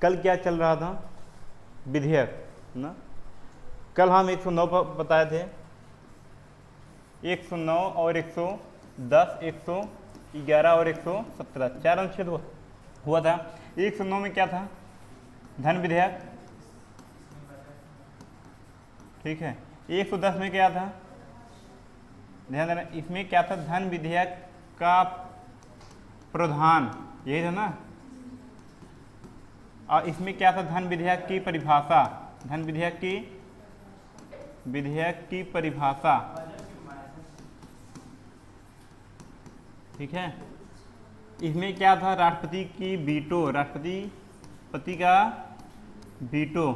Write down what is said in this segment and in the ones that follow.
कल क्या चल रहा था, विधेयक ना। कल हम 109 बताए थे, 109 और 110, 111 और 117 4 अनुच्छेद हुआ था। 109 में क्या था, धन विधेयक, ठीक है। 110 में क्या था, ध्यान देना, इसमें क्या था, धन विधेयक का प्रावधान, यही था ना। और इसमें क्या था, धन विधेयक की परिभाषा, धन विधेयक की परिभाषा, ठीक है। इसमें क्या था, राष्ट्रपति की वीटो, राष्ट्रपति का वीटो,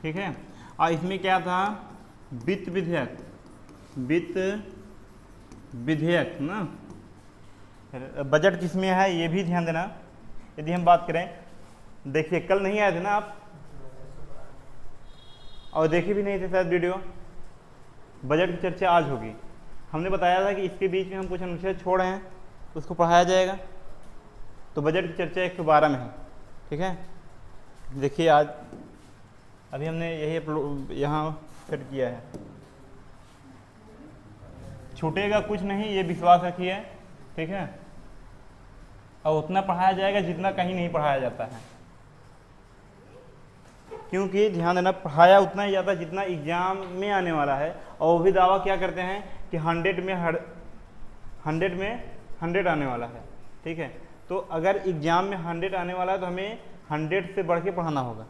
ठीक है। और इसमें क्या था, वित्त विधेयक ना। बजट किसमें है ये भी ध्यान देना। यदि हम बात करें, देखिए कल नहीं आए थे ना आप, और देखे भी नहीं थे शायद वीडियो। बजट की चर्चा आज होगी। हमने बताया था कि इसके बीच में हम कुछ अनुच्छेद छोड़ रहे हैं, उसको पढ़ाया जाएगा। तो बजट की चर्चा 112 में है, ठीक है। देखिए आज अभी हमने यही यहाँ सेट किया है, छूटेगा कुछ नहीं, ये विश्वास रखिए, ठीक है। और उतना पढ़ाया जाएगा जितना कहीं नहीं पढ़ाया जाता है, क्योंकि ध्यान देना, पढ़ाया उतना ही जाता है जितना एग्जाम में आने वाला है। और वो भी दावा क्या करते हैं कि 100 में 100 आने वाला है, ठीक है। तो अगर एग्जाम में 100 आने वाला है तो हमें 100 से बढ़ के पढ़ाना होगा।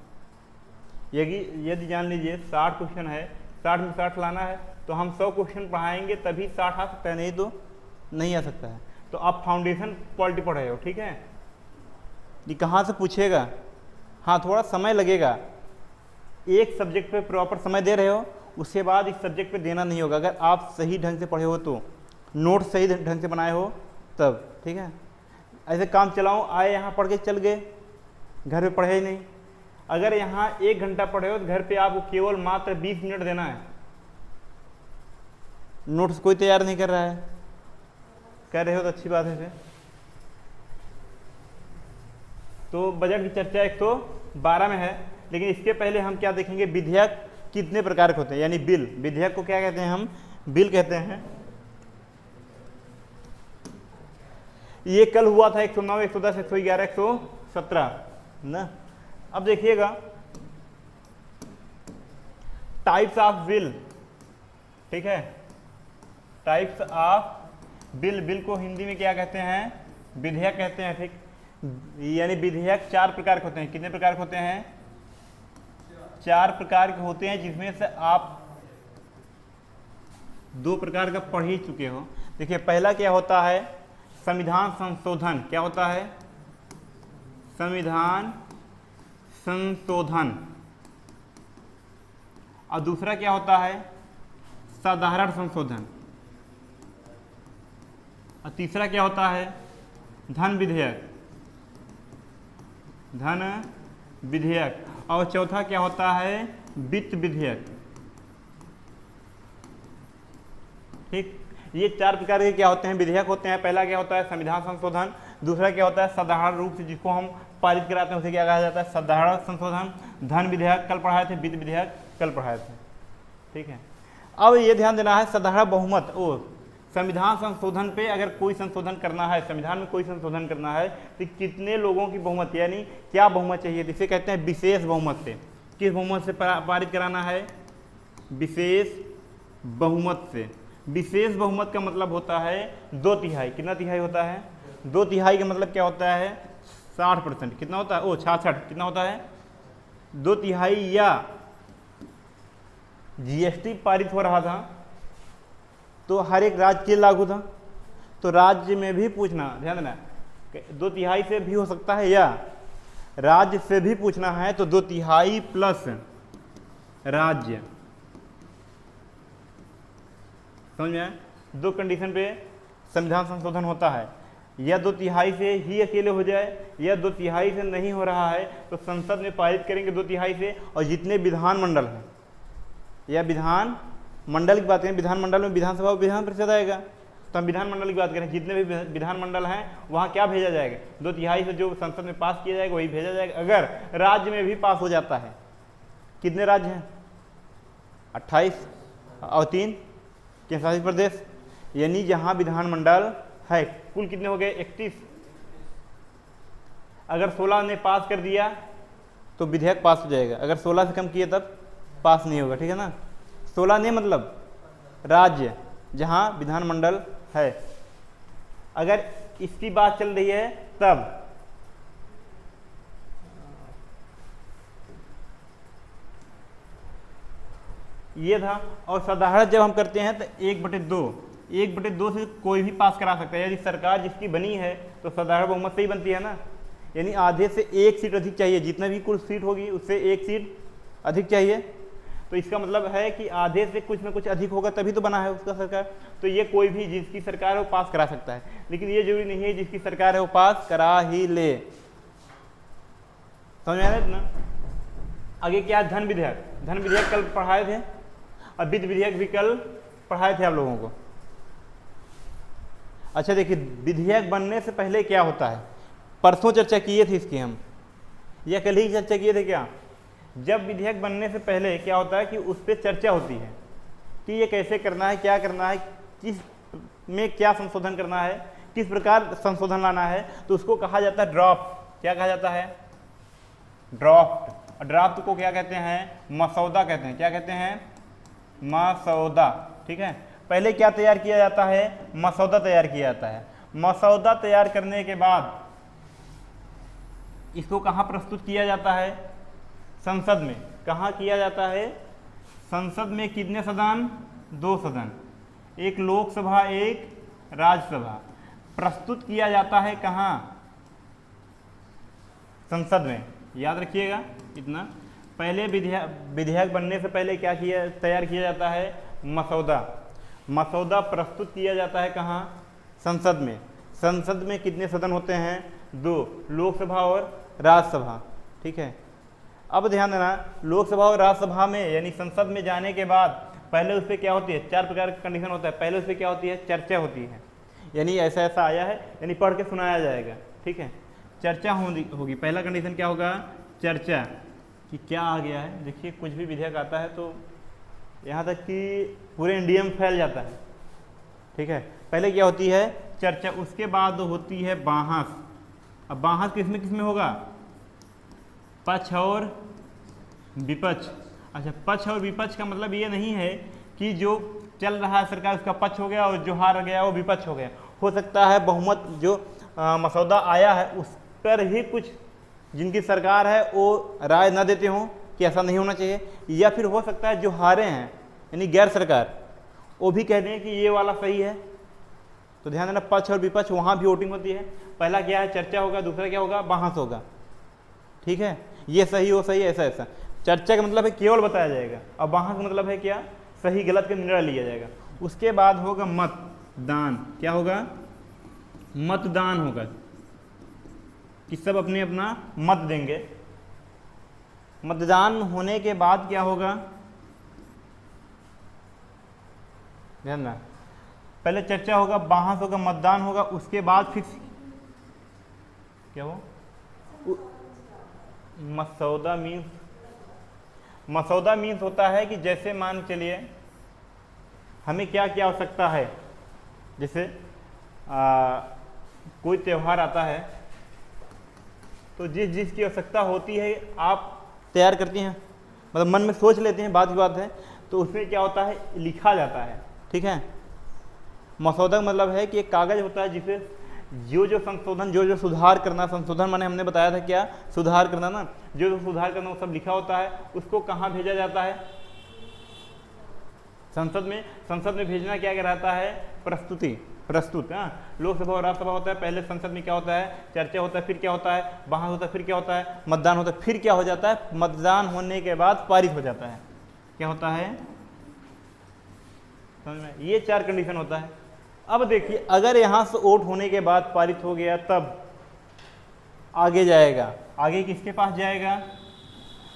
यदि जान लीजिए 60 क्वेश्चन है, 60 में 60 लाना है, तो हम 100 क्वेश्चन पढ़ाएंगे तभी 60 आ सकता है, नहीं तो नहीं आ सकता है। तो आप फाउंडेशन पॉलिटी पढ़ रहे हो, ठीक है। ये कहाँ से पूछेगा, हाँ थोड़ा समय लगेगा। एक सब्जेक्ट पे प्रॉपर समय दे रहे हो, उसके बाद इस सब्जेक्ट पे देना नहीं होगा। अगर आप सही ढंग से पढ़े हो तो, नोट सही ढंग से बनाए हो तब, ठीक है। ऐसे काम चलाओ, आए यहाँ पढ़ के चल गए, घर पे पढ़े ही नहीं। अगर यहाँ 1 घंटा पढ़े हो तो घर पे आपको केवल मात्र 20 मिनट देना है। नोट्स कोई तैयार नहीं कर रहा है, कर रहे हो तो अच्छी बात है फिर। तो बजट की चर्चा 112 में है, लेकिन इसके पहले हम क्या देखेंगे, विधेयक कितने प्रकार के होते हैं, यानी बिल। विधेयक को क्या कहते हैं, हम बिल कहते हैं। ये कल हुआ था 109, 110, 111, 117 ना। अब देखिएगा, टाइप्स ऑफ बिल, ठीक है। टाइप्स ऑफ बिल, बिल को हिंदी में क्या कहते हैं, विधेयक कहते हैं, ठीक। यानी विधेयक 4 प्रकार के होते हैं। कितने प्रकार के होते हैं, 4 प्रकार के होते हैं, जिसमें से आप 2 प्रकार का पढ़ ही चुके हो। देखिए पहला क्या होता है, संविधान संशोधन। क्या होता है, संविधान संशोधन। और दूसरा क्या होता है, साधारण संशोधन। और तीसरा क्या होता है, धन विधेयक, धन विधेयक। और चौथा क्या होता है, वित्त विधेयक, ठीक। ये 4 प्रकार के क्या होते हैं, विधेयक होते हैं। पहला क्या होता है, संविधान संशोधन। दूसरा क्या होता है, साधारण रूप से जिसको हम पारित कराते हैं उसे क्या कहा जाता है, साधारण संशोधन। धन विधेयक कल पढ़ाए थे, वित्त विधेयक कल पढ़ाए थे, ठीक है। अब ये ध्यान देना है, साधारण बहुमत, ओ संविधान संशोधन पे अगर कोई संशोधन करना है, संविधान में कोई संशोधन करना है, तो कितने लोगों की बहुमत, यानी क्या बहुमत चाहिए, जिसे कहते हैं विशेष बहुमत से। किस बहुमत से पारित कराना है, विशेष बहुमत से। विशेष बहुमत का मतलब होता है 2/3। कितना तिहाई होता है, 2/3 का मतलब क्या होता है, 60%। कितना होता है, ओ 66, कितना होता है, 2/3। या जीएसटी पारित हो रहा था तो हर एक राज्य के लागू था, तो राज्य में भी पूछना, ध्यान देना, 2/3 से भी हो सकता है, या राज्य से भी पूछना है तो 2/3 प्लस राज्य। समझ में आया? 2 कंडीशन पे संविधान संशोधन होता है, या 2/3 से ही अकेले हो जाए, या 2/3 से नहीं हो रहा है तो संसद में पारित करेंगे 2/3 से। और जितने विधानमंडल हैं, या विधान मंडल की बात करें, विधानमंडल में विधानसभा और विधान परिषद आएगा, तो हम विधानमंडल की बात करें, जितने भी विधानमंडल हैं वहाँ क्या भेजा जाएगा, 2/3 से जो संसद में पास किया जाएगा वही भेजा जाएगा। अगर राज्य में भी पास हो जाता है, कितने राज्य हैं, 28 और 3 केंद्र शासित प्रदेश, यानी जहाँ विधानमंडल है कुल कितने हो गए, 31। अगर 16 ने पास कर दिया तो विधेयक पास हो जाएगा, अगर 16 से कम किए तब पास नहीं होगा, ठीक है ना। 16 ने मतलब राज्य जहाँ विधानमंडल है, अगर इसकी बात चल रही है तब ये था। और साधारण जब हम करते हैं तो 1/2 से कोई भी पास करा सकता है, यदि सरकार जिसकी बनी है तो साधारण बहुमत से ही बनती है ना, यानी आधे से 1 सीट अधिक चाहिए, जितना भी कुल सीट होगी उससे 1 सीट अधिक चाहिए। तो इसका मतलब है कि आधे से कुछ ना कुछ अधिक होगा तभी तो बना है उसका सरकार। तो ये कोई भी जिसकी सरकार है वो पास करा सकता है, लेकिन ये जरूरी नहीं है जिसकी सरकार है वो पास करा ही ले। समझ में आ रहा है ना। आगे क्या, धन विधेयक कल पढ़ाए थे, और वित्त विधेयक भी कल पढ़ाए थे आप लोगों को। अच्छा देखिए, विधेयक बनने से पहले क्या होता है, परसों चर्चा किए थे इसकी हम, या कल ही चर्चा किए थे क्या। जब विधेयक बनने से पहले क्या होता है कि उस पर चर्चा होती है कि ये कैसे करना है, क्या करना है, किस में क्या संशोधन करना है, किस प्रकार संशोधन लाना है, तो उसको कहा जाता है ड्राफ्ट। क्या कहा जाता है, ड्राफ्ट। और ड्राफ्ट को क्या कहते हैं, मसौदा कहते हैं। क्या कहते हैं, मसौदा, ठीक है। पहले क्या तैयार किया जाता है, मसौदा तैयार किया जाता है। मसौदा तैयार करने के बाद इसको कहाँ प्रस्तुत किया जाता है, संसद में। कहाँ किया जाता है, संसद में। कितने सदन, 2 सदन, एक लोकसभा एक राज्यसभा। प्रस्तुत किया जाता है कहाँ, संसद में। याद रखिएगा इतना। पहले विधेयक बनने से पहले क्या तैयार किया जाता है, मसौदा प्रस्तुत किया जाता है कहाँ, संसद में। संसद में कितने सदन होते हैं, 2, लोकसभा और राज्यसभा, ठीक है। अब ध्यान देना, लोकसभा और राज्यसभा में यानी संसद में जाने के बाद पहले उस पर क्या होती है, 4 प्रकार का कंडीशन होता है। पहले उस पर क्या होती है, चर्चा होती है, यानी ऐसा ऐसा आया है, यानी पढ़ के सुनाया जाएगा, ठीक है। चर्चा होगी। पहला कंडीशन क्या होगा, चर्चा, कि क्या आ गया है। देखिए कुछ भी विधेयक आता है तो यहाँ तक कि पूरे इंडिया में फैल जाता है, ठीक है। पहले क्या होती है, चर्चा, उसके बाद होती है बहस। अब बहस किसमें होगा, पक्ष और विपक्ष। अच्छा, पक्ष और विपक्ष का मतलब ये नहीं है कि जो चल रहा है सरकार उसका पक्ष हो गया और जो हार गया वो विपक्ष हो गया। हो सकता है बहुमत जो मसौदा आया है उस पर ही कुछ जिनकी सरकार है वो राय न देते हों कि ऐसा नहीं होना चाहिए, या फिर हो सकता है जो हारे हैं यानी गैर सरकार वो भी कह दें कि ये वाला सही है। तो ध्यान देना, पक्ष और विपक्ष वहाँ भी वोटिंग होती है। पहला क्या है, चर्चा होगा, दूसरा क्या होगा, बहस होगा, ठीक है। ये सही हो सही, ऐसा ऐसा। चर्चा का मतलब है केवल बताया जाएगा, और बहस का मतलब है क्या, सही गलत का निर्णय लिया जाएगा। उसके बाद होगा मतदान। क्या होगा, मतदान होगा, कि सब अपने अपना मत देंगे। मतदान होने के बाद क्या होगा, ध्यान ना, पहले चर्चा होगा, बहस होगा, मतदान होगा, उसके बाद फिर क्या हो, मसौदा मीन्स होता है कि जैसे मान चलिए हमें क्या क्या आवश्यकता है, जैसे कोई त्यौहार आता है तो जिसकी आवश्यकता होती है आप तैयार करती हैं, मतलब मन में सोच लेते हैं, बात की बात है, तो उसमें क्या होता है, लिखा जाता है, ठीक है। मसौदा का मतलब है कि एक कागज होता है जिसे जो संशोधन जो सुधार करना, संशोधन माने हमने बताया था क्या, सुधार करना ना, जो सुधार करना वो सब लिखा होता है। उसको कहाँ भेजा जाता है, संसद में। संसद में भेजना क्या कहलाता है, प्रस्तुत। हाँ, लोकसभा और राज्यसभा होता है, पहले संसद में क्या होता है, चर्चा होता है, फिर क्या होता है, बहस होता है, फिर क्या होता है, मतदान होता है, फिर क्या हो जाता है, मतदान होने के बाद पारित हो जाता है। क्या होता है, समझ में, ये 4 कंडीशन होता है। अब देखिए, अगर यहाँ से वोट होने के बाद पारित हो गया तब आगे जाएगा, आगे किसके पास जाएगा,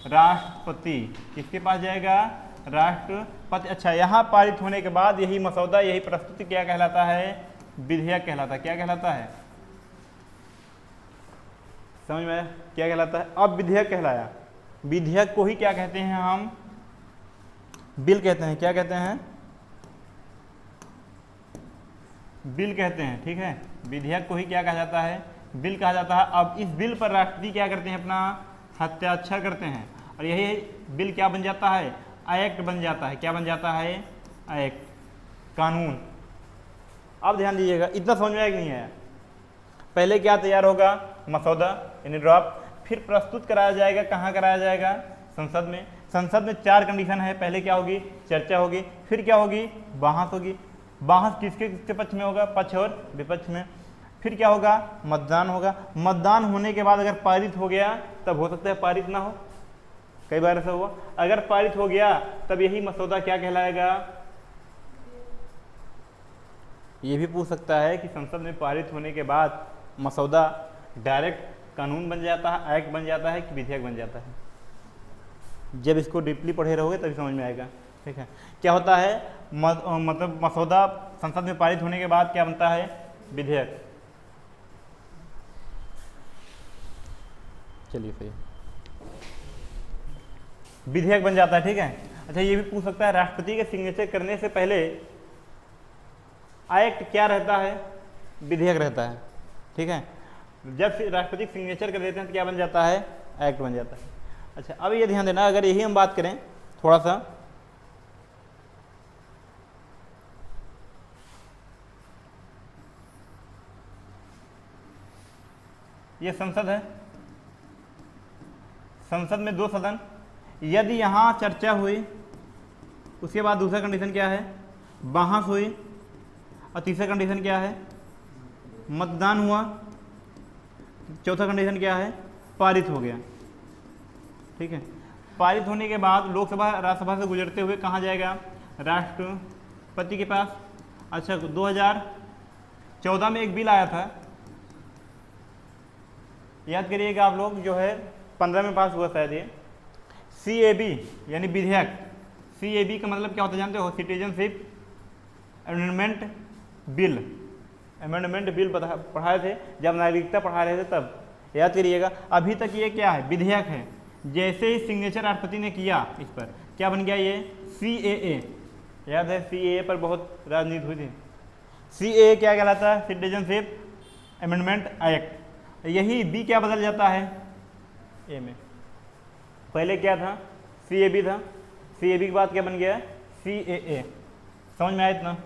राष्ट्रपति। किसके पास जाएगा, राष्ट्रपति अच्छा, यहाँ पारित होने के बाद यही मसौदा, यही प्रस्तुति क्या कहलाता है? विधेयक कहलाता है। क्या कहलाता है? समझ में आया क्या कहलाता है? अब विधेयक कहलाया। विधेयक को ही क्या कहते हैं हम? बिल कहते हैं। क्या कहते हैं? बिल कहते हैं। ठीक है, विधेयक को ही क्या कहा जाता है? बिल कहा जाता है। अब इस बिल पर राष्ट्रपति क्या करते हैं? अपना हस्ताक्षर करते हैं और यही बिल क्या बन जाता है? एक्ट बन जाता है। क्या बन जाता है? एक्ट, कानून। अब ध्यान दीजिएगा, इतना समझ में आया कि नहीं आया? पहले क्या तैयार होगा? मसौदा यानी ड्राफ्ट, फिर प्रस्तुत कराया जाएगा। कहाँ कराया जाएगा? संसद में। संसद में 4 कंडीशन है। पहले क्या होगी? चर्चा होगी, फिर क्या होगी? बहस होगी। बहस किसके किसके पक्ष में होगा? पक्ष और विपक्ष में। फिर क्या होगा? मतदान होगा। मतदान होने के बाद अगर पारित हो गया तब हो सकता है पारित ना हो, कई बार ऐसा हुआ। अगर पारित हो गया तब यही मसौदा क्या कहलाएगा? ये भी पूछ सकता है कि संसद में पारित होने के बाद मसौदा डायरेक्ट कानून बन जाता है, एक्ट बन जाता है कि विधेयक बन जाता है? जब इसको डीपली पढ़े रहोगे तभी समझ में आएगा। ठीक है, क्या होता है? मतलब मसौदा संसद में पारित होने के बाद क्या बनता है? विधेयक। चलिए सही, विधेयक बन जाता है। ठीक है, अच्छा ये भी पूछ सकता है राष्ट्रपति के सिग्नेचर करने से पहले एक्ट क्या रहता है? विधेयक रहता है। ठीक है, जब राष्ट्रपति सिग्नेचर कर देते हैं तो क्या बन जाता है? एक्ट बन जाता है। अच्छा, अब ये ध्यान देना, अगर यही हम बात करें थोड़ा सा, ये संसद है, संसद में 2 सदन, यदि यहाँ चर्चा हुई, उसके बाद दूसरा कंडीशन क्या है? बहस हुई, और तीसरा कंडीशन क्या है? मतदान हुआ, चौथा कंडीशन क्या है? पारित हो गया। ठीक है, पारित होने के बाद लोकसभा राज्यसभा से गुजरते हुए कहाँ जाएगा? राष्ट्रपति के पास। अच्छा, 2014 में एक बिल आया था, याद करिएगा आप लोग, जो है 15 में पास हुआ शायद, ये CAB यानी विधेयक। CAB का मतलब क्या होता है जानते हो? Citizenship amendment bill. Amendment bill पढ़ाए थे जब नागरिकता पढ़ा रहे थे तब, याद करिएगा। अभी तक ये क्या है? विधेयक है। जैसे ही सिग्नेचर राष्ट्रपति ने किया इस पर, क्या बन गया? ये CAA। याद है CAA पर बहुत राजनीति हुई थी। CAA क्या कहलाता है? Citizenship amendment act. यही B क्या बदल जाता है? A में। पहले क्या था? CAB था, CAB के बाद क्या बन गया? CAA। समझ में आया इतना?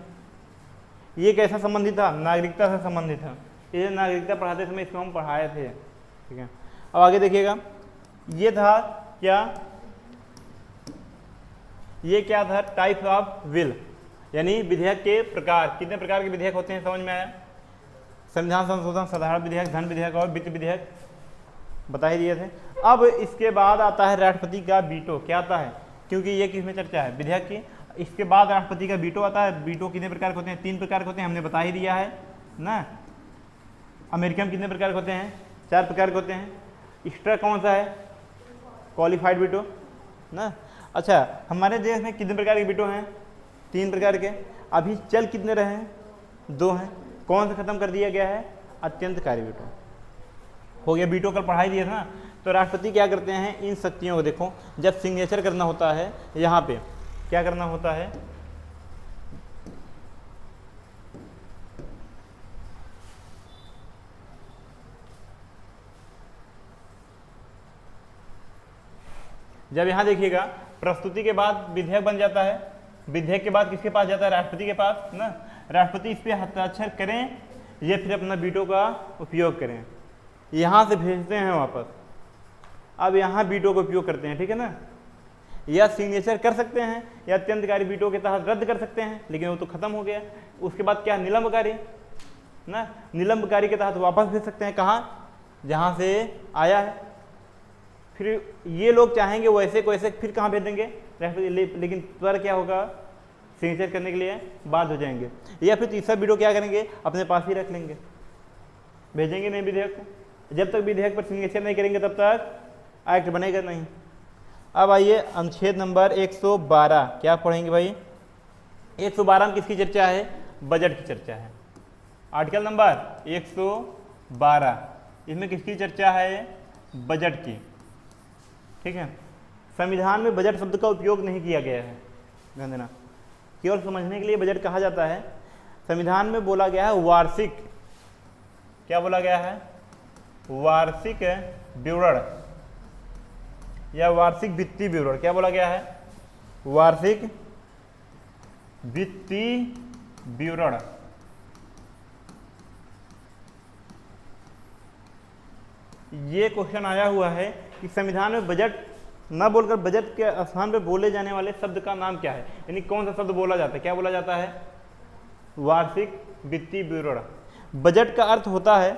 ये कैसा संबंधित था? नागरिकता से संबंधित था। ये नागरिकता पढ़ाते समय इसको हम पढ़ाए थे। ठीक है, अब आगे देखिएगा, ये था क्या? ये क्या था? टाइप ऑफ बिल, यानी विधेयक के प्रकार। कितने प्रकार के विधेयक होते हैं? समझ में आया? संविधान संशोधन, साधारण विधेयक, धन विधेयक और वित्त विधेयक बता ही दिए थे। अब इसके बाद आता है राष्ट्रपति का वीटो। क्या आता है? क्योंकि ये किसमें चर्चा है? विधेयक की। इसके बाद राष्ट्रपति का वीटो आता है। वीटो कितने प्रकार के होते हैं? 3 प्रकार के होते हैं, हमने बता ही दिया है ना। अमेरिका में कितने प्रकार के होते हैं? 4 प्रकार के होते हैं। एक्स्ट्रा कौन सा है? क्वालिफाइड वीटो ना। अच्छा, हमारे देश में कितने प्रकार के वीटो हैं? 3 प्रकार के। अभी चल कितने रहे हैं? 2 हैं। कौन सा खत्म कर दिया गया है? अत्यंतकारी वीटो हो गया। वीटो कल पढ़ाई दिया था ना। तो राष्ट्रपति क्या करते हैं? इन शक्तियों को देखो, जब सिग्नेचर करना होता है, यहाँ पे क्या करना होता है? जब यहाँ देखिएगा, प्रस्तुति के बाद विधेयक बन जाता है। विधेयक के बाद किसके पास जाता है? राष्ट्रपति के पास ना। राष्ट्रपति इस पे हस्ताक्षर करें या फिर अपना वीटो का उपयोग करें, यहाँ से भेजते हैं वापस। अब यहाँ वीटो का उपयोग करते हैं। ठीक है ना, या सिग्नेचर कर सकते हैं या अत्यंतकारी वीटो के तहत रद्द कर सकते हैं, लेकिन वो तो खत्म हो गया। उसके बाद क्या? निलंबकारी ना। निलंबकारी के तहत वापस भेज सकते हैं। कहाँ? जहाँ से आया है। फिर ये लोग चाहेंगे वैसे को वैसे फिर कहाँ भेज देंगे? राष्ट्रपति। लेकिन पर क्या होगा? सिग्नेचर करने के लिए बाध्य हो जाएंगे। या फिर तीसरा वीटो क्या करेंगे? अपने पास ही रख लेंगे, भेजेंगे नहीं विधेयक को। जब तक विधेयक पर सिग्नेचर नहीं करेंगे तब तक एक्ट बनेगा नहीं। अब आइए अनुच्छेद नंबर 112, क्या पढ़ेंगे भाई? 112 में किसकी चर्चा है? बजट की चर्चा है। आर्टिकल नंबर 112, इसमें किसकी चर्चा है? बजट की। ठीक है, संविधान में बजट शब्द का उपयोग नहीं किया गया है, ध्यान देना, केवल समझने के लिए बजट कहा जाता है। संविधान में बोला गया है वार्षिक, क्या बोला गया है? वार्षिक विवरण या वार्षिक वित्तीय विवरण। क्या बोला गया है? वार्षिक वित्तीय विवरण। ये क्वेश्चन आया हुआ है कि संविधान में बजट न बोलकर बजट के स्थान पर बोले जाने वाले शब्द का नाम क्या है, यानी कौन सा शब्द बोला जाता है? क्या बोला जाता है? वार्षिक वित्तीय विवरण। बजट का अर्थ होता है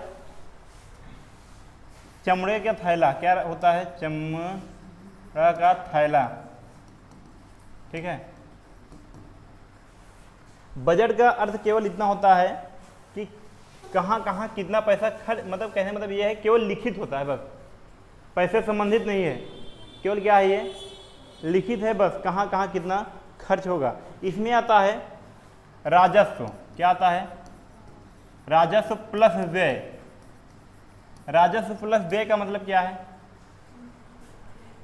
चमड़े का थैला। क्या होता है? चमड़ा का थैला। ठीक है, बजट का अर्थ केवल इतना होता है कि कहाँ कहाँ कितना पैसा खर्च, मतलब कहने मतलब ये है केवल लिखित होता है, बस पैसे संबंधित नहीं है, केवल क्या है ये लिखित है, बस कहाँ कहाँ कितना खर्च होगा। इसमें आता है राजस्व। क्या आता है? राजस्व प्लस व्यय। राजस्व प्लस व्यय का मतलब क्या है?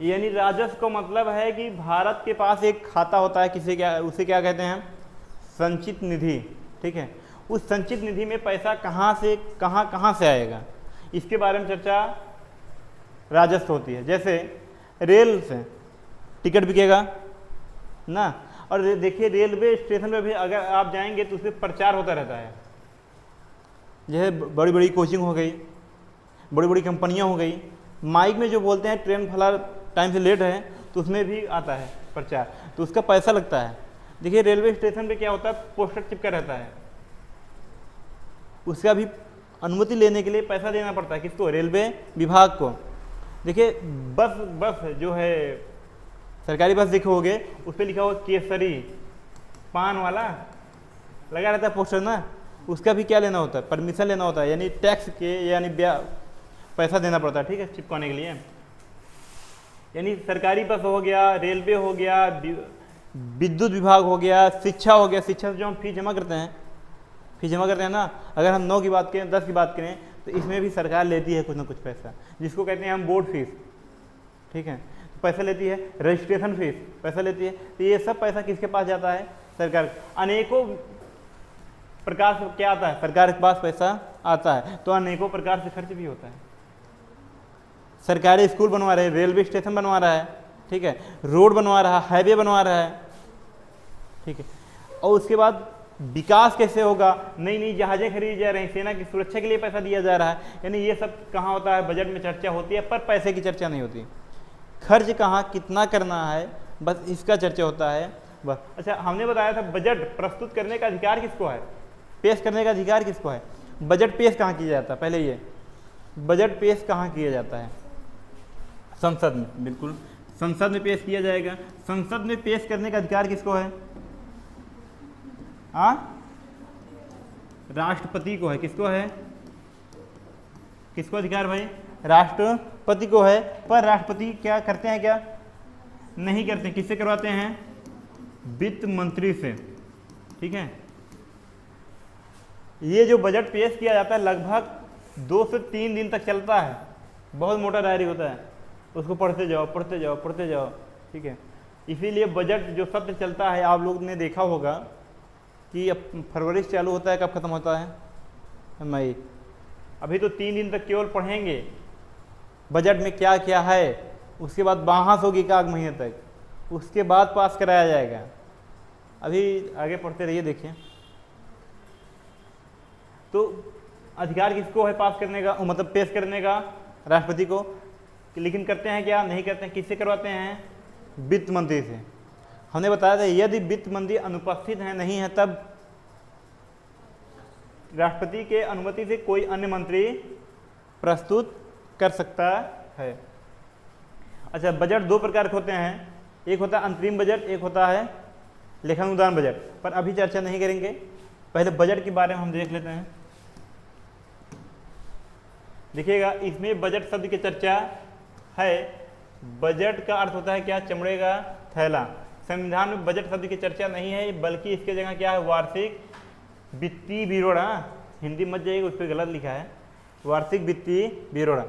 यानी राजस्व का मतलब है कि भारत के पास एक खाता होता है, किसे क्या, उसे क्या कहते हैं? संचित निधि। ठीक है, उस संचित निधि में पैसा कहाँ से कहाँ से आएगा, इसके बारे में चर्चा राजस्व होती है। जैसे रेल से टिकट बिकेगा ना, और देखिए रेलवे स्टेशन पे भी अगर आप जाएंगे तो उसमें प्रचार होता रहता है। जैसे बड़ी बड़ी कोचिंग हो गई, बड़ी बड़ी कंपनियां हो गई, माइक में जो बोलते हैं ट्रेन फला टाइम से लेट है, तो उसमें भी आता है प्रचार, तो उसका पैसा लगता है। देखिए रेलवे स्टेशन पे क्या होता है? पोस्टर चिपका रहता है, उसका भी अनुमति लेने के लिए पैसा देना पड़ता है। किसको? रेलवे विभाग को। देखिए बस जो है सरकारी बस देखोगे उस पर लिखा हुआ केसरी पान वाला लगा रहता है पोस्टर ना, उसका भी क्या लेना होता है? परमिशन लेना होता है, यानी टैक्स के, यानी पैसा देना पड़ता है। ठीक है, चिपकाने के लिए। यानी सरकारी बस हो गया, रेलवे हो गया, विद्युत विभाग हो गया, शिक्षा हो गया। शिक्षा से जो हम फीस जमा करते हैं ना, अगर हम 9 की बात करें, 10 की बात करें, तो इसमें भी सरकार लेती है कुछ ना कुछ पैसा, जिसको कहते हैं हम बोर्ड फीस। ठीक है, तो पैसा लेती है। रजिस्ट्रेशन फीस पैसा लेती है। तो ये सब पैसा किसके पास जाता है? सरकार। अनेकों प्रकार से क्या आता है? सरकार के पास पैसा आता है, तो अनेकों प्रकार से खर्च भी होता है। सरकारी स्कूल बनवा रहे हैं, रेलवे स्टेशन बनवा रहा है, ठीक है, रोड बनवा रहा है, हाईवे बनवा रहा है। ठीक है, और उसके बाद विकास कैसे होगा? नई नई जहाजें खरीदी जा रही हैं, सेना की सुरक्षा के लिए पैसा दिया जा रहा है। यानी ये सब कहाँ होता है? बजट में चर्चा होती है, पर पैसे की चर्चा नहीं होती। खर्च कहाँ कितना करना है, बस इसका चर्चा होता है बस। अच्छा, हमने बताया था बजट प्रस्तुत करने का अधिकार किसको है? पेश करने का अधिकार किसको है? बजट पेश कहाँ किया जाता है? पहले ये बजट पेश कहाँ किया जाता है? संसद में। बिल्कुल, संसद में पेश किया जाएगा। संसद में पेश करने का अधिकार किसको है? राष्ट्रपति को है। किसको है? किसको अधिकार भाई? राष्ट्रपति को है। पर राष्ट्रपति क्या करते हैं? क्या नहीं करते? किससे करवाते हैं? वित्त मंत्री से। ठीक है, ये जो बजट पेश किया जाता है लगभग 2 से 3 दिन तक चलता है। बहुत मोटा डायरी होता है, उसको पढ़ते जाओ। ठीक है, इसीलिए बजट जो सत्र चलता है, आप लोग ने देखा होगा कि अब फरवरी से चालू होता है, कब खत्म होता है? मई। अभी तो 3 दिन तक केवल पढ़ेंगे बजट में क्या क्या है, उसके बाद बहस होगी 1 महीने तक, उसके बाद पास कराया जाएगा। अभी आगे पढ़ते रहिए, देखिए। तो अधिकार किसको है पास करने का, मतलब पेश करने का? राष्ट्रपति को। लेकिन करते हैं क्या? नहीं करते हैं। किससे करवाते हैं? वित्त मंत्री से। हमने बताया था यदि वित्त मंत्री अनुपस्थित है, नहीं है, तब राष्ट्रपति के अनुमति से कोई अन्य मंत्री प्रस्तुत कर सकता है। अच्छा, बजट 2 प्रकार के होते हैं, एक होता है अंतरिम बजट, एक होता है लेखानुदान बजट, पर अभी चर्चा नहीं करेंगे। पहले बजट के बारे में हम देख लेते हैं। देखिएगा, इसमें बजट शब्द की चर्चा है बजट का अर्थ होता है क्या? चमड़े का थैला। संविधान में बजट शब्द की चर्चा नहीं है, बल्कि इसके जगह क्या है? वार्षिक वित्तीय विवरण। हिंदी मत जाइएगा, उस पर गलत लिखा है, वार्षिक वित्तीय विवरण।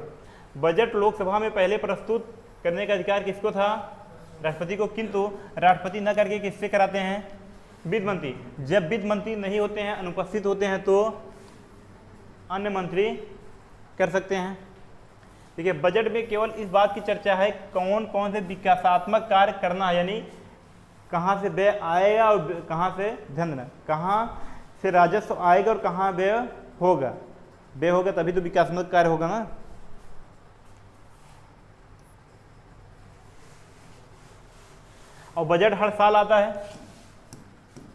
बजट लोकसभा में पहले प्रस्तुत करने का अधिकार किसको था? राष्ट्रपति को, किंतु राष्ट्रपति न करके किससे कराते हैं? वित्त मंत्री। जब वित्त मंत्री नहीं होते हैं, अनुपस्थित होते हैं, तो अन्य मंत्री कर सकते हैं। ठीक है, बजट में केवल इस बात की चर्चा है कौन कौन से विकासात्मक कार्य करना है, यानी कहाँ से व्यय आएगा और कहाँ से धन, कहाँ से राजस्व आएगा और कहाँ व्यय होगा। व्यय होगा तभी तो विकासात्मक कार्य होगा ना। और बजट हर साल आता है,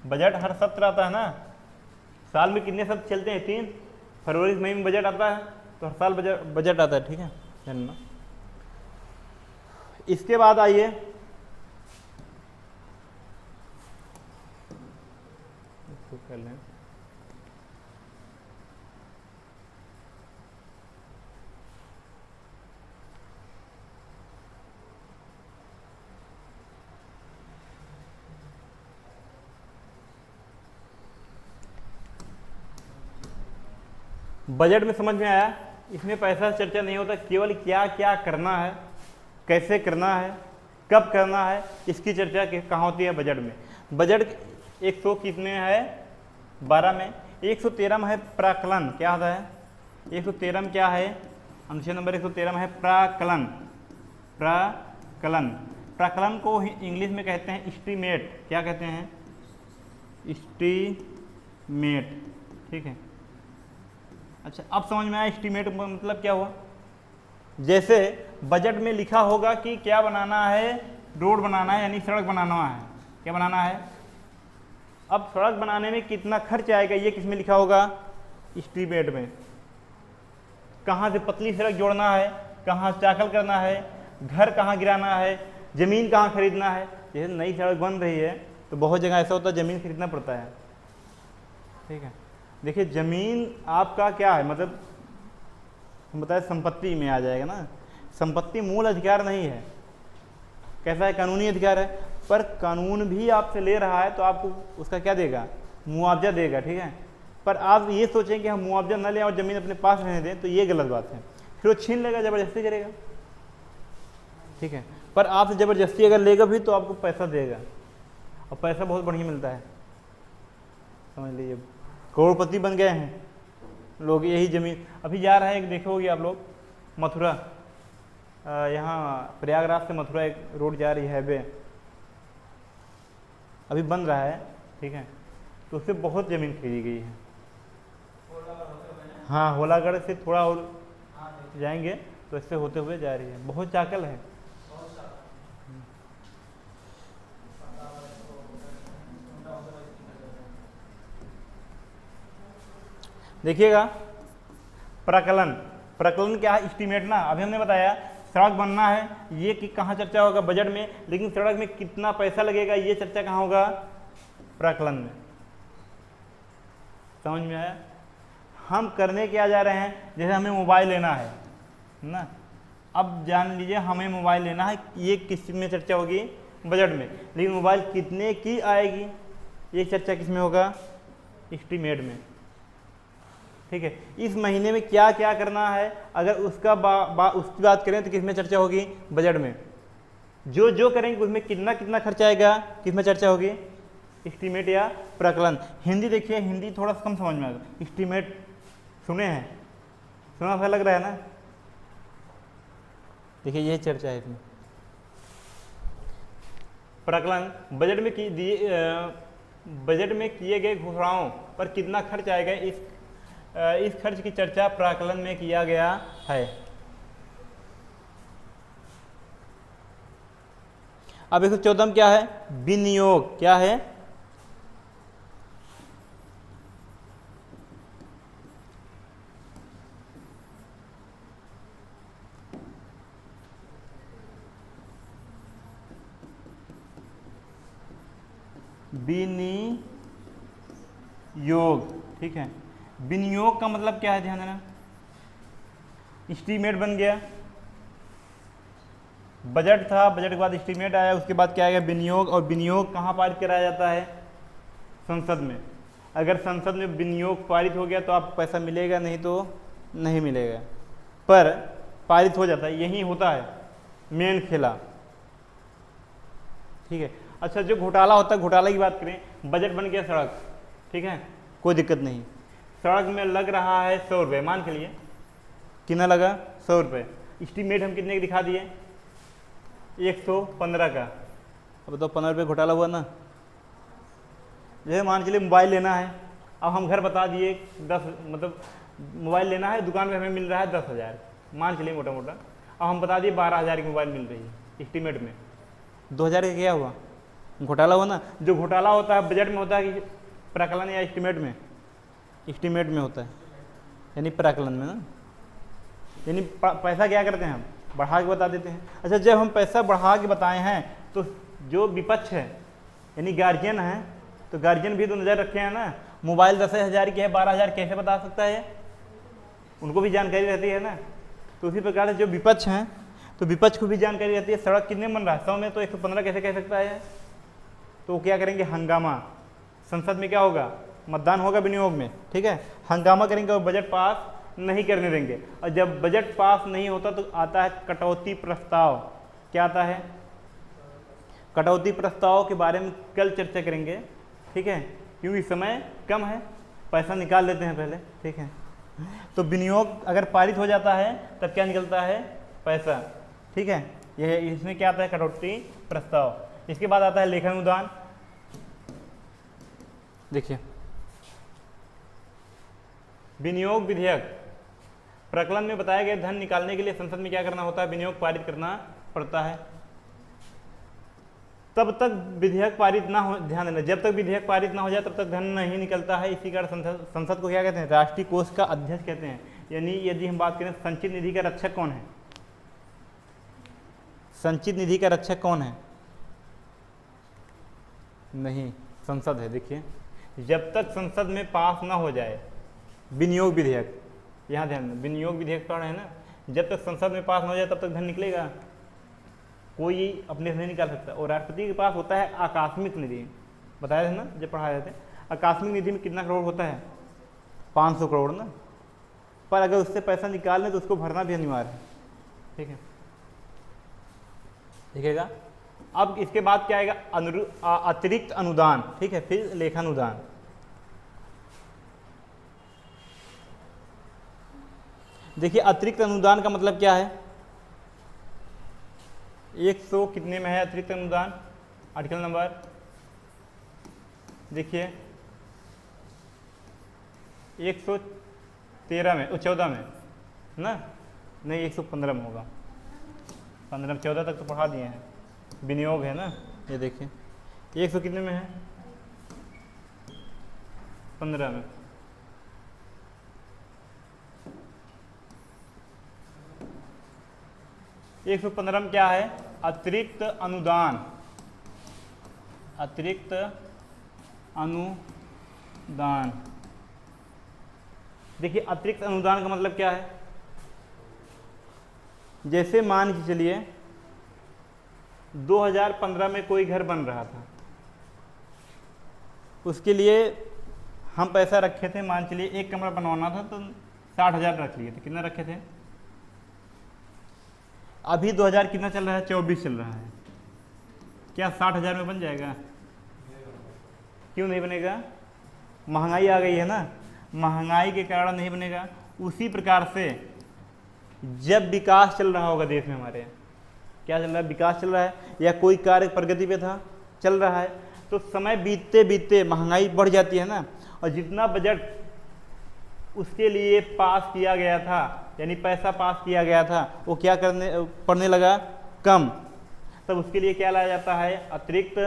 बजट हर सत्र आता है ना। साल में कितने सत्र चलते हैं? 3। फरवरी मई में बजट आता है, तो हर साल बजट आता है। ठीक है, जानना। इसके बाद आइए इसको कर लें। बजट में समझ में आया, इसमें पैसा चर्चा नहीं होता, केवल क्या क्या करना है, कैसे करना है, कब करना है, इसकी चर्चा कहाँ होती है? बजट में। बजट 100 कितने है? 12 में। 113 में है प्राक्कलन। क्या होता है? 113 में क्या है? अनुच्छेद नंबर 113 में है प्राक्कलन। प्राक्कलन, प्राक्कलन को इंग्लिश में कहते हैं एस्टीमेट। क्या कहते हैं? एस्टीमेट। ठीक है, अच्छा अब समझ में आया एस्टीमेट मतलब क्या हुआ। जैसे बजट में लिखा होगा कि क्या बनाना है? रोड बनाना है, यानी सड़क बनाना है। क्या बनाना है? अब सड़क बनाने में कितना खर्च आएगा, ये किस में लिखा होगा? एस्टीमेट में। कहाँ से पतली सड़क जोड़ना है, कहाँ चाकल करना है, घर कहाँ गिराना है, ज़मीन कहाँ खरीदना है। जैसे नई सड़क बन रही है तो बहुत जगह ऐसा होता है ज़मीन खरीदना पड़ता है। ठीक है, देखिए ज़मीन आपका क्या है, मतलब हम बताए संपत्ति में आ जाएगा ना। संपत्ति मूल अधिकार नहीं है, कैसा है? कानूनी अधिकार है। पर कानून भी आपसे ले रहा है तो आपको उसका क्या देगा? मुआवजा देगा। ठीक है, पर आप ये सोचें कि हम मुआवजा न लें और ज़मीन अपने पास रहने दें, तो ये गलत बात है। फिर वो छीन लेगा, ज़बरदस्ती करेगा। ठीक है, पर आपसे ज़बरदस्ती अगर लेगा भी तो आपको पैसा देगा, और पैसा बहुत बढ़िया मिलता है। समझ लीजिए, करोड़पति बन गए हैं लोग यही ज़मीन। अभी जा रहा है, एक देखे होगी आप लोग, मथुरा, यहाँ प्रयागराज से मथुरा एक रोड जा रही है, हाईवे अभी बन रहा है। ठीक है, तो उससे बहुत ज़मीन खरीदी गई है। हाँ, होलागढ़ से थोड़ा और जाएंगे तो इससे होते हुए जा रही है, बहुत चाकल है। देखिएगा, प्रकलन, प्रकलन क्या है? एस्टीमेट ना। अभी हमने बताया सड़क बनना है, ये कि कहाँ चर्चा होगा? बजट में। लेकिन सड़क में कितना पैसा लगेगा, ये चर्चा कहाँ होगा? प्रकलन में। समझ में आया? हम करने क्या जा रहे हैं? जैसे हमें मोबाइल लेना है ना, अब जान लीजिए हमें मोबाइल लेना है, ये किस में चर्चा होगी? बजट में। लेकिन मोबाइल कितने की आएगी, ये चर्चा किस में होगा? एस्टीमेट में। ठीक है, इस महीने में क्या क्या करना है, अगर उसका उसकी बात करें तो किस में चर्चा होगी? बजट में। जो जो करेंगे उसमें कितना कितना खर्चा आएगा, किस में चर्चा होगी? एस्टीमेट या प्रकलन। हिंदी देखिए, हिंदी थोड़ा सा कम समझ में आएगा। एस्टीमेट सुने हैं? सुना सा लग रहा है ना। देखिए ये चर्चा है इसमें। प्रकलन, बजट में किए गए घोषणाओं पर कितना खर्च आएगा, इस खर्च की चर्चा प्राक्कलन में किया गया है। अब 114 क्या है? विनियोग। क्या है? विनियोग। ठीक है, विनियोग का मतलब क्या है? ध्यान देना, एस्टीमेट बन गया, बजट था, बजट के बाद एस्टीमेट आया, उसके बाद क्या आएगा विनियोग, और विनियोग कहाँ पारित कराया जाता है? संसद में। अगर संसद में विनियोग पारित हो गया तो आपको पैसा मिलेगा, नहीं तो नहीं मिलेगा, पर पारित हो जाता है, यही होता है मेन खेला। ठीक है। अच्छा, जो घोटाला होता है, घोटाला की बात करें, बजट बन गया सड़क, ठीक है, कोई दिक्कत नहीं, सड़क में लग रहा है 100 रुपये, मान के लिए कितना लगा? 100 रुपये। एस्टीमेट हम कितने की दिखा दिए? 115 का। अब तो 15 रुपये घोटाला हुआ ना। जैसे मान के लिए मोबाइल लेना है, अब हम घर बता दिए 10, मतलब मोबाइल लेना है, दुकान में हमें मिल रहा है 10,000, मान के लिए मोटा मोटा, अब हम बता दिए 12,000 की मोबाइल मिल रही है एस्टीमेट में, 2,000 का क्या हुआ? घोटाला हुआ ना। जो घोटाला होता है बजट में होता है कि प्राकलन या एस्टीमेट में? एस्टीमेट में होता है, यानी प्राकलन में ना, यानी पैसा क्या करते हैं हम? बढ़ा के बता देते हैं। अच्छा, जब हम पैसा बढ़ा के बताए हैं तो जो विपक्ष है यानी गार्जियन है, तो गार्जियन भी तो नज़र रखे हैं ना, मोबाइल 10,000 की है, 12,000 कैसे बता सकता है? उनको भी जानकारी रहती है ना। तो उसी प्रकार से जो विपक्ष हैं, तो विपक्ष को भी जानकारी रहती है सड़क कितने बन रहा है, 100 में तो 115 कैसे कह सकता है? तो वो क्या करेंगे? हंगामा। संसद में क्या होगा? मतदान होगा विनियोग में, ठीक है, हंगामा करेंगे और बजट पास नहीं करने देंगे। और जब बजट पास नहीं होता तो आता है कटौती प्रस्ताव। क्या आता है? कटौती प्रस्ताव के बारे में कल चर्चा करेंगे, ठीक है, क्योंकि समय कम है, पैसा निकाल लेते हैं पहले, ठीक है। तो विनियोग अगर पारित हो जाता है तब क्या निकलता है? पैसा, ठीक है। यह इसमें क्या आता है? कटौती प्रस्ताव। इसके बाद आता है लेखानुदान। देखिए, विनियोग विधेयक, प्रकलन में बताया गया धन निकालने के लिए संसद में क्या करना होता है? विनियोग पारित करना पड़ता है। तब तक विधेयक पारित ना हो, ध्यान देना, जब तक विधेयक पारित ना हो जाए तब तक धन नहीं निकलता है। इसी कारण संसद को क्या कहते हैं? राष्ट्रीय कोष का अध्यक्ष कहते हैं। यानी यदि हम बात करें संचित निधि का रक्षक कौन है? संचित निधि का रक्षक कौन है? नहीं, संसद है। देखिए, जब तक संसद में पास ना हो जाए विनियोग विधेयक, यहाँ ध्यान दें, विनियोग विधेयक पढ़ रहे हैं ना, जब तक संसद में पास ना हो जाए तब तक धन निकलेगा, कोई अपने से नहीं निकाल सकता। और राष्ट्रपति के पास होता है आकस्मिक निधि, बताया था ना जब पढ़ाए थे। आकस्मिक निधि में कितना करोड़ होता है? 500 करोड़ ना। पर अगर उससे पैसा निकाल लें तो उसको भरना भी अनिवार्य है, ठीक है, देखिएगा। अब इसके बाद क्या आएगा? अतिरिक्त अनुदान, ठीक है, फिर लेखानुदान। देखिए, अतिरिक्त अनुदान का मतलब क्या है? 100 कितने में है अतिरिक्त अनुदान? आर्टिकल नंबर देखिए 113 में, 14 में ना, नहीं 115 में होगा, 15 14 तक तो पढ़ा दिए हैं। विनियोग है ना, ये देखिए 100 कितने में है? 15 में। एक 115 में क्या है? अतिरिक्त अनुदान। अतिरिक्त अनुदान, देखिए अतिरिक्त अनुदान का मतलब क्या है? जैसे मान के चलिए 2015 में कोई घर बन रहा था, उसके लिए हम पैसा रखे थे, मान चलिए एक कमरा बनवाना था तो 60,000 रख लिए थे। कितना रखे थे? अभी 2000 कितना चल रहा है? 24 चल रहा है। क्या 60,000 में बन जाएगा? क्यों नहीं बनेगा? महंगाई आ गई है ना, महंगाई के कारण नहीं बनेगा। उसी प्रकार से जब विकास चल रहा होगा देश में, हमारे क्या चल रहा है? विकास चल रहा है, या कोई कार्य प्रगति पे था, चल रहा है, तो समय बीतते बीतते महंगाई बढ़ जाती है ना, और जितना बजट उसके लिए पास किया गया था, यानी पैसा पास किया गया था, वो क्या पड़ने लगा? कम। तब उसके लिए क्या लाया जाता है? अतिरिक्त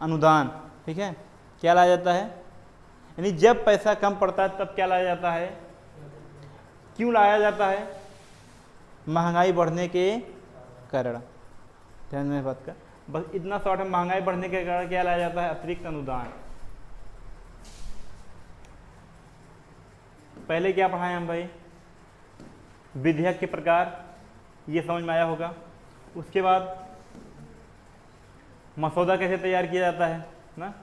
अनुदान, ठीक है। क्या लाया जाता है? यानी जब पैसा कम पड़ता है तब क्या लाया जाता है? क्यों लाया जाता है? महंगाई बढ़ने के कारण। ध्यान में बात का, बस इतना शॉर्ट है, महंगाई बढ़ने के कारण क्या लाया जाता है? अतिरिक्त अनुदान। पहले क्या पढ़ाए हम भाई? विधेयक के प्रकार, ये समझ में आया होगा। उसके बाद मसौदा कैसे तैयार किया जाता है ना,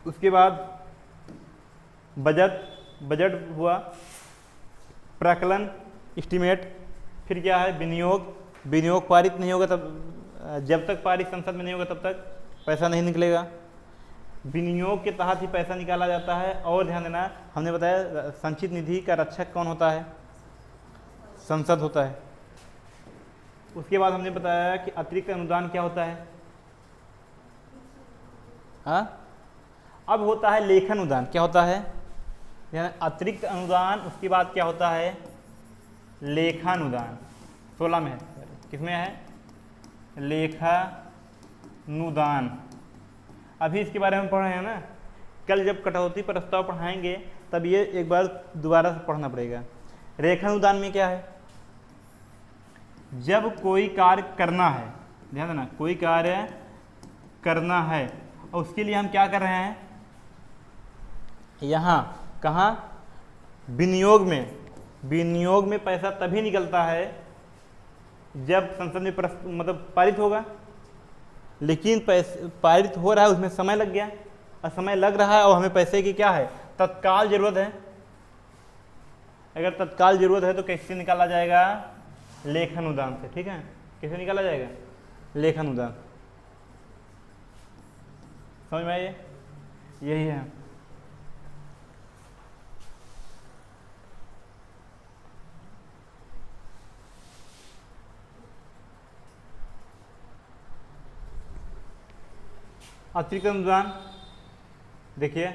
उसके बाद बजट हुआ, प्राक्कलन एस्टीमेट, फिर क्या है विनियोग पारित नहीं होगा तब, जब तक पारित संसद में नहीं होगा तब तक पैसा नहीं निकलेगा। विनियोग के तहत ही पैसा निकाला जाता है। और ध्यान देना, हमने बताया संचित निधि का रक्षक कौन होता है, संसद होता है। उसके बाद हमने बताया कि अतिरिक्त अनुदान क्या होता है, अब होता है लेखन अनुदान। क्या होता है, यानी अतिरिक्त अनुदान, उसके बाद क्या होता है लेखानुदान। 16 में है, किसमें है लेखानुदान। अभी इसके बारे में पढ़ रहे हैं ना, कल जब कटौती प्रस्ताव पढ़ाएंगे तब ये एक बार दोबारा से पढ़ना पड़ेगा। लेखानुदान में क्या है, जब कोई कार्य करना है, ध्यान देना, कोई कार्य करना है और उसके लिए हम क्या कर रहे हैं, यहाँ कहाँ विनियोग में पैसा तभी निकलता है जब संसद में मतलब पारित होगा। लेकिन पारित हो रहा है, उसमें समय लग गया, और समय लग रहा है और हमें पैसे की क्या है तत्काल जरूरत है। अगर तत्काल जरूरत है तो कैसे निकाला जाएगा, लेखानुदान से। ठीक है, कैसे निकाला जाएगा, लेखानुदान। समझ में आइए, यही है। अतिरिक्त अनुदान देखिए,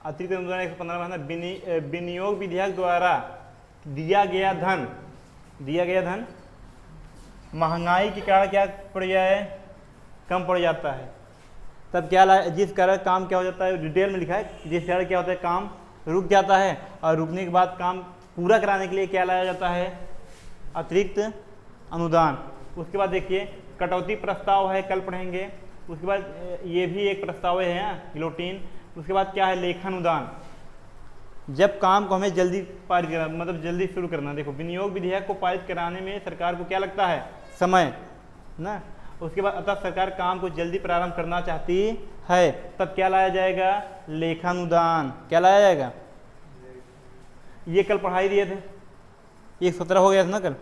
अतिरिक्त अनुदान 115 में विनियोग विधेयक द्वारा दिया गया धन महंगाई के कारण क्या पड़ जाए, कम पड़ जाता है। तब क्या जिस कारण काम क्या हो जाता है, डिटेल में लिखा है, जिस कारण क्या होता है काम रुक जाता है, और रुकने के बाद काम पूरा कराने के लिए क्या लाया जाता है, अतिरिक्त अनुदान। उसके बाद देखिए कटौती प्रस्ताव है, कल पढ़ेंगे। उसके बाद ये भी एक प्रस्ताव है गिलोटीन। उसके बाद क्या है, लेखानुदान, जब काम को हमें जल्दी पारित करना, मतलब जल्दी शुरू करना। देखो विनियोग विधेयक को पारित कराने में सरकार को क्या लगता है, समय ना। उसके बाद अतः सरकार काम को जल्दी प्रारंभ करना चाहती है, तब क्या लाया जाएगा, लेखानुदान। क्या लाया जाएगा, ये कल पढ़ाई दिए थे, 117 हो गया था ना कल।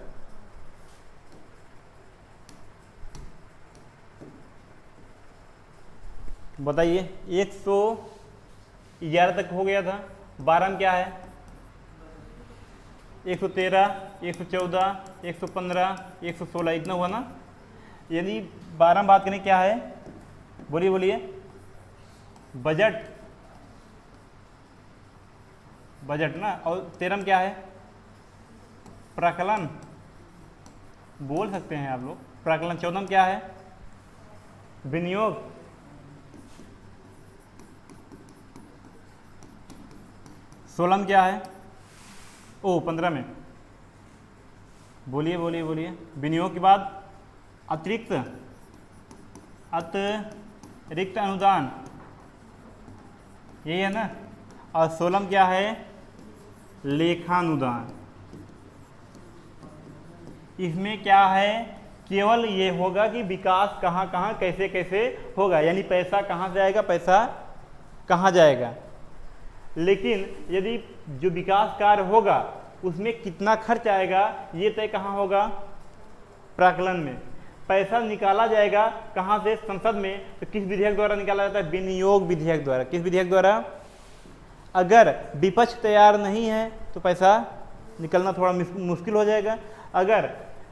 बताइए 111 तक हो गया था, 12 में क्या है, 113, 114, 115, 116, इतना हुआ ना। यदि 12 में बात करें क्या है, बोलिए बजट ना। और 13 में क्या है, प्राक्कलन, बोल सकते हैं आप लोग, प्राक्कलन। 14 में क्या है, विनियोग। 16 में क्या है, 15 में बोलिए विनियोग के बाद अतिरिक्त अनुदान, यही है ना। और 16 में क्या है, लेखानुदान। इसमें क्या है, केवल ये होगा कि विकास कहाँ कहाँ कैसे कैसे होगा, यानी पैसा कहाँ से आएगा, पैसा कहाँ जाएगा। लेकिन यदि जो विकास कार्य होगा उसमें कितना खर्च आएगा, ये तय कहाँ होगा, प्राक्कलन में। पैसा निकाला जाएगा कहाँ से, संसद में। तो किस विधेयक द्वारा निकाला जाता है, विनियोग विधेयक द्वारा। किस विधेयक द्वारा, अगर विपक्ष तैयार नहीं है तो पैसा निकलना थोड़ा मुश्किल हो जाएगा। अगर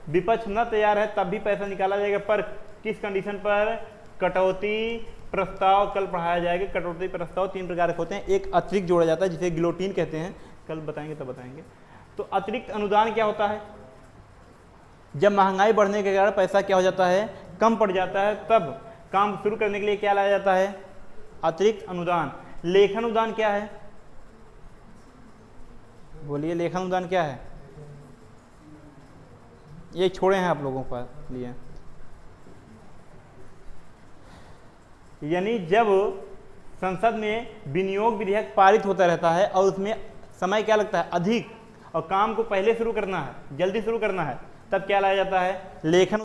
विपक्ष न तैयार है तब भी पैसा निकाला जाएगा, पर किस कंडीशन पर, कटौती प्रस्ताव कल पढ़ाया जाएगा। कटौती प्रस्ताव 3 प्रकार के होते हैं, एक अतिरिक्त जोड़ा जाता है जिसे गिलोटीन कहते हैं, कल बताएंगे तब बताएंगे। तो अतिरिक्त अनुदान क्या होता है, जब महंगाई बढ़ने के कारण पैसा क्या हो जाता है, कम पड़ जाता है, तब काम शुरू करने के लिए क्या लाया जाता है, अतिरिक्त अनुदान। लेखानुदान क्या है, बोलिए लेखानुदान क्या है, ये छोड़े हैं आप लोगों के लिए। यानी जब संसद में विनियोग विधेयक पारित होता रहता है और उसमें समय क्या लगता है, अधिक, और काम को पहले शुरू करना है, जल्दी शुरू करना है, तब क्या लाया जाता है, लेखन